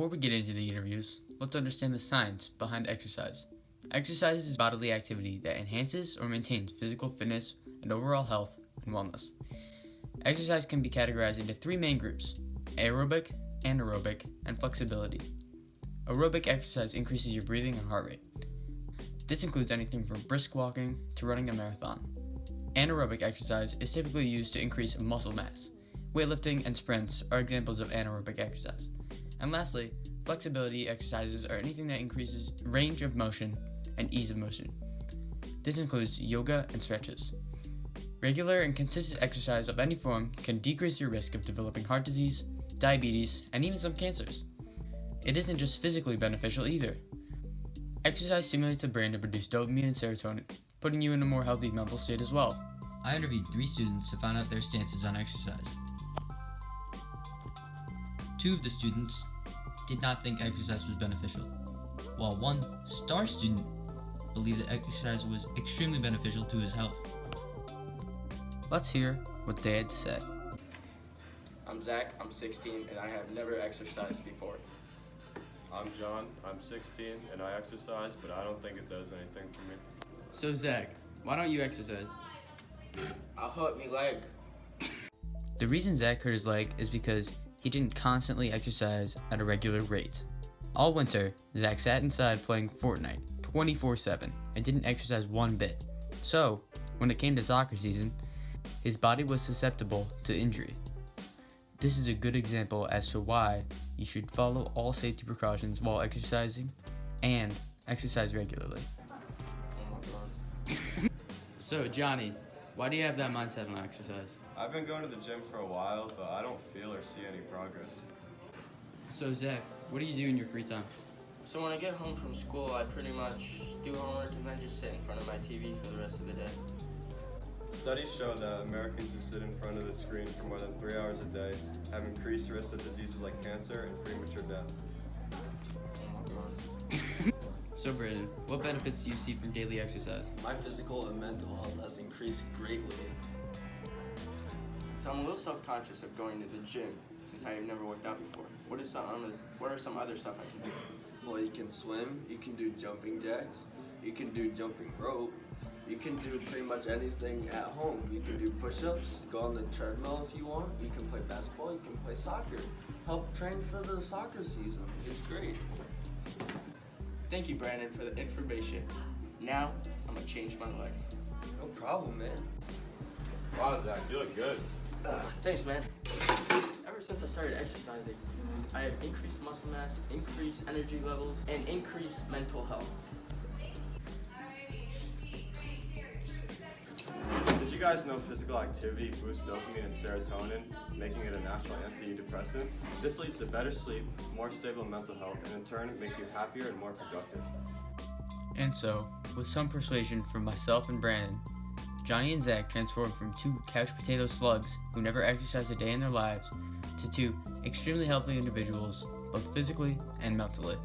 Before we get into the interviews, let's understand the science behind exercise. Exercise is bodily activity that enhances or maintains physical fitness and overall health and wellness. Exercise can be categorized into three main groups: aerobic, anaerobic, and flexibility. Aerobic exercise increases your breathing and heart rate. This includes anything from brisk walking to running a marathon. Anaerobic exercise is typically used to increase muscle mass. Weightlifting and sprints are examples of anaerobic exercise. And lastly, flexibility exercises are anything that increases range of motion and ease of motion. This includes yoga and stretches. Regular and consistent exercise of any form can decrease your risk of developing heart disease, diabetes, and even some cancers. It isn't just physically beneficial either. Exercise stimulates the brain to produce dopamine and serotonin, putting you in a more healthy mental state as well. I interviewed 3 students to find out their stances on exercise. 2 of the students did not think exercise was beneficial, while 1 star student believed that exercise was extremely beneficial to his health. Let's hear what they had to say. I'm Zach, I'm 16, and I have never exercised before. I'm John, I'm 16, and I exercise, but I don't think it does anything for me. So Zach, why don't you exercise? I hurt me leg. The reason Zach hurt his leg is because he didn't constantly exercise at a regular rate. All winter, Zach sat inside playing Fortnite 24/7 and didn't exercise one bit. So, when it came to soccer season, his body was susceptible to injury. This is a good example as to why you should follow all safety precautions while exercising and exercise regularly. Oh my god. So Johnny, why do you have that mindset on exercise? I've been going to the gym for a while, but I don't feel or see any progress. So Zach, what do you do in your free time? So when I get home from school, I pretty much do homework and then just sit in front of my TV for the rest of the day. Studies show that Americans who sit in front of the screen for more than 3 hours a day have increased risk of diseases like cancer and premature death. Oh my god. So Braden, what benefits do you see from daily exercise? My physical and mental health has increased greatly. So I'm a little self-conscious of going to the gym since I have never worked out before. What are some other stuff I can do? Well, you can swim, you can do jumping jacks, you can do jumping rope, you can do pretty much anything at home. You can do push-ups, go on the treadmill if you want, you can play basketball, you can play soccer. Help train for the soccer season. It's great. Thank you, Brandon, for the information. Now, I'm gonna change my life. No problem, man. Wow, Zach, you look good. Thanks, man. Ever since I started exercising, I have increased muscle mass, increased energy levels, and increased mental health. Did you guys know physical activity boosts dopamine and serotonin, making it a natural antidepressant? This leads to better sleep, more stable mental health, and in turn makes you happier and more productive. And so, with some persuasion from myself and Brandon, Johnny and Zach transformed from 2 couch potato slugs who never exercised a day in their lives to 2 extremely healthy individuals, both physically and mentally.